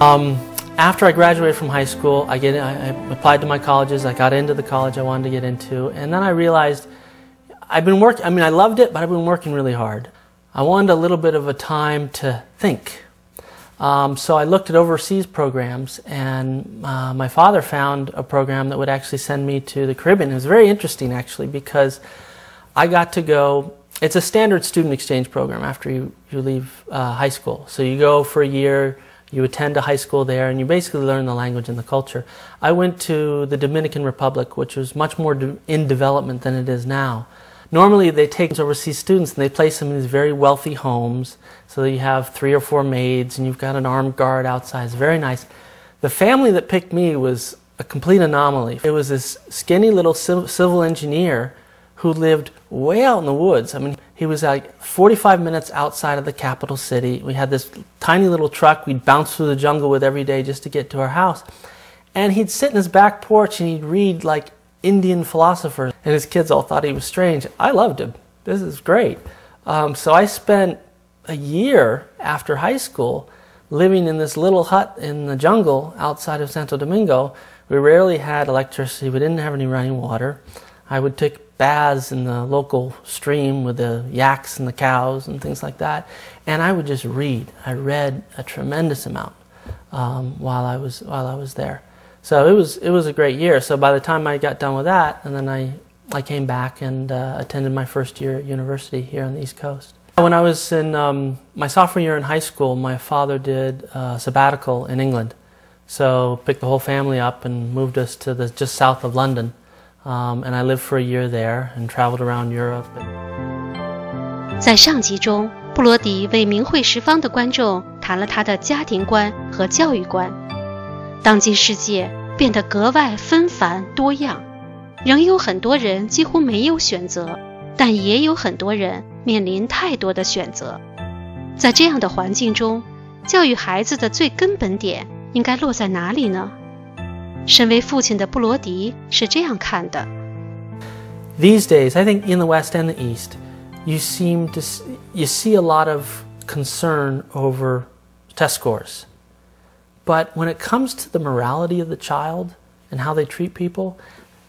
After I graduated from high school, I applied to my colleges. I got into the college I wanted to get into, and then I realized I've been working. I mean, I loved it, but I've been working really hard. I wanted a little bit of a time to think. So I looked at overseas programs, and my father found a program that would actually send me to the Caribbean. It was very interesting, actually, because I got to go. It's a standard student exchange program after you leave high school. So you go for a year, you attend a high school there, and you basically learn the language and the culture. I went to the Dominican Republic, which was much more in development than it is now. Normally they take overseas students and they place them in these very wealthy homes, so that you have 3 or 4 maids and you've got an armed guard outside. It's very nice. The family that picked me was a complete anomaly. It was this skinny little civil engineer who lived way out in the woods. I mean, he was like 45 minutes outside of the capital city. We had this tiny little truck we'd bounce through the jungle with every day just to get to our house. And he'd sit in his back porch and he'd read like Indian philosophers. And his kids all thought he was strange. I loved him. This is great. So I spent a year after high school living in this little hut in the jungle outside of Santo Domingo. We rarely had electricity. We didn't have any running water. I would take baths in the local stream with the yaks and the cows and things like that, and I would just read. I read a tremendous amount while I was there. So it was a great year. So by the time I got done with that, and then I came back and attended my first year at university here on the East Coast. When I was in my sophomore year in high school, my father did a sabbatical in England, so picked the whole family up and moved us to just south of London. And I lived for a year there and traveled around Europe. 在上集中，布罗迪为明慧十方的观众谈了他的家庭观和教育观。当今世界变得格外纷繁多样，仍有很多人几乎没有选择，但也有很多人面临太多的选择。在这样的环境中，教育孩子的最根本点应该落在哪里呢？身为父亲的布罗迪是这样看的。These days, I think in the West and the East, you see a lot of concern over test scores. But when it comes to the morality of the child and how they treat people,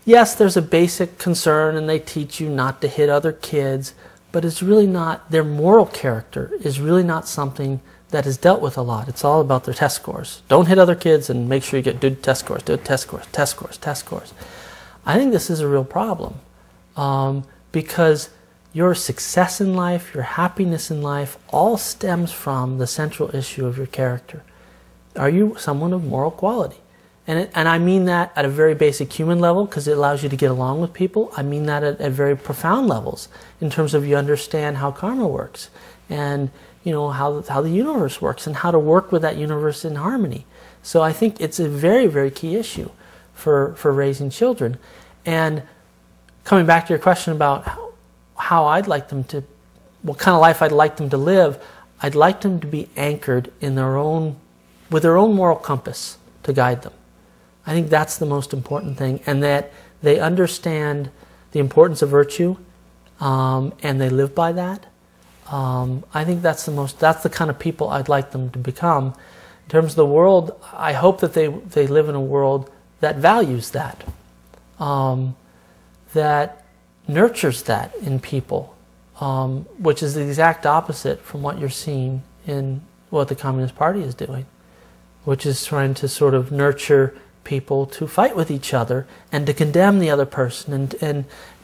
yes, there's a basic concern and they teach you not to hit other kids, but it's really not, their moral character is really not something that is dealt with a lot. It's all about their test scores. Don't hit other kids and make sure you get good test scores, good test scores, test scores, test scores. I think this is a real problem because your success in life, your happiness in life, all stems from the central issue of your character. Are you someone of moral quality? And I mean that at a very basic human level because it allows you to get along with people. I mean that at very profound levels in terms of you understand how karma works and you know how the universe works and how to work with that universe in harmony. So I think it's a very, very key issue for raising children. And coming back to your question about how I'd like them to, what kind of life I'd like them to live, I'd like them to be anchored in with their own moral compass to guide them. I think that's the most important thing, and that they understand the importance of virtue and they live by that. I think that's the kind of people I'd like them to become. In terms of the world, I hope that they live in a world that values that, that nurtures that in people, which is the exact opposite from what you're seeing in what the Communist Party is doing, which is trying to sort of nurture people to fight with each other and to condemn the other person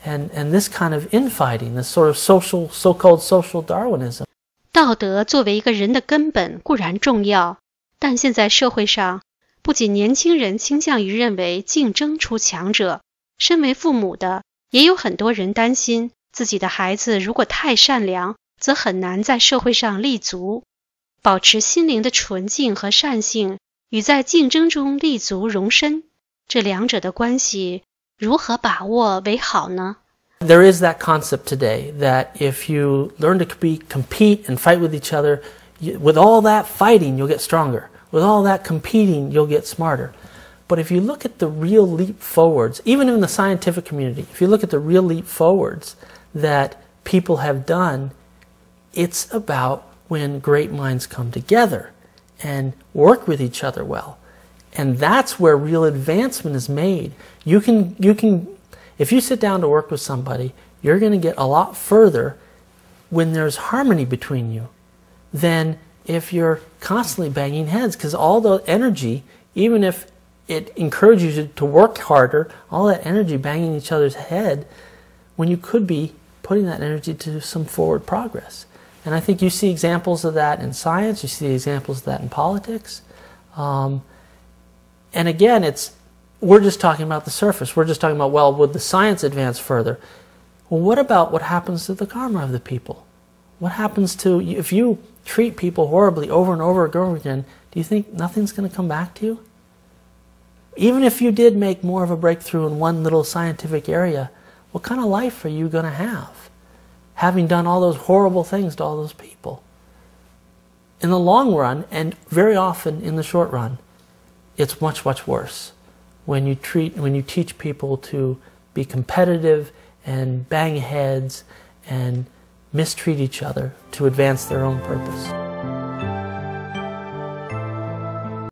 and this kind of infighting, this sort of so-called social Darwinism. 道德作为一个人的根本固然重要，但现在社会上不仅年轻人倾向于认为竞争出强者，身为父母的也有很多人担心自己的孩子如果太善良，则很难在社会上立足。保持心灵的纯净和善性与在竞争中立足容身，这两者的关系如何把握为好呢？ There is that concept today that if you learn to compete and fight with each other, with all that fighting you'll get stronger. With all that competing you'll get smarter. But if you look at the real leap forwards, even in the scientific community, if you look at the real leap forwards that people have done, it's about when great minds come together. and work with each other well. And that's where real advancement is made. You can, if you sit down to work with somebody, you're going to get a lot further when there's harmony between you than if you're constantly banging heads, because all the energy, even if it encourages you to work harder, all that energy banging each other's head, when you could be putting that energy to some forward progress. And I think you see examples of that in science, you see examples of that in politics. And again, we're just talking about the surface. We're just talking about, well, would the science advance further? Well, what about what happens to the karma of the people? What happens to, if you treat people horribly over and over and over again, do you think nothing's going to come back to you? Even if you did make more of a breakthrough in one little scientific area, what kind of life are you going to have, having done all those horrible things to all those people? In the long run, and very often in the short run, it's much, much worse when you teach people to be competitive and bang heads and mistreat each other to advance their own purpose.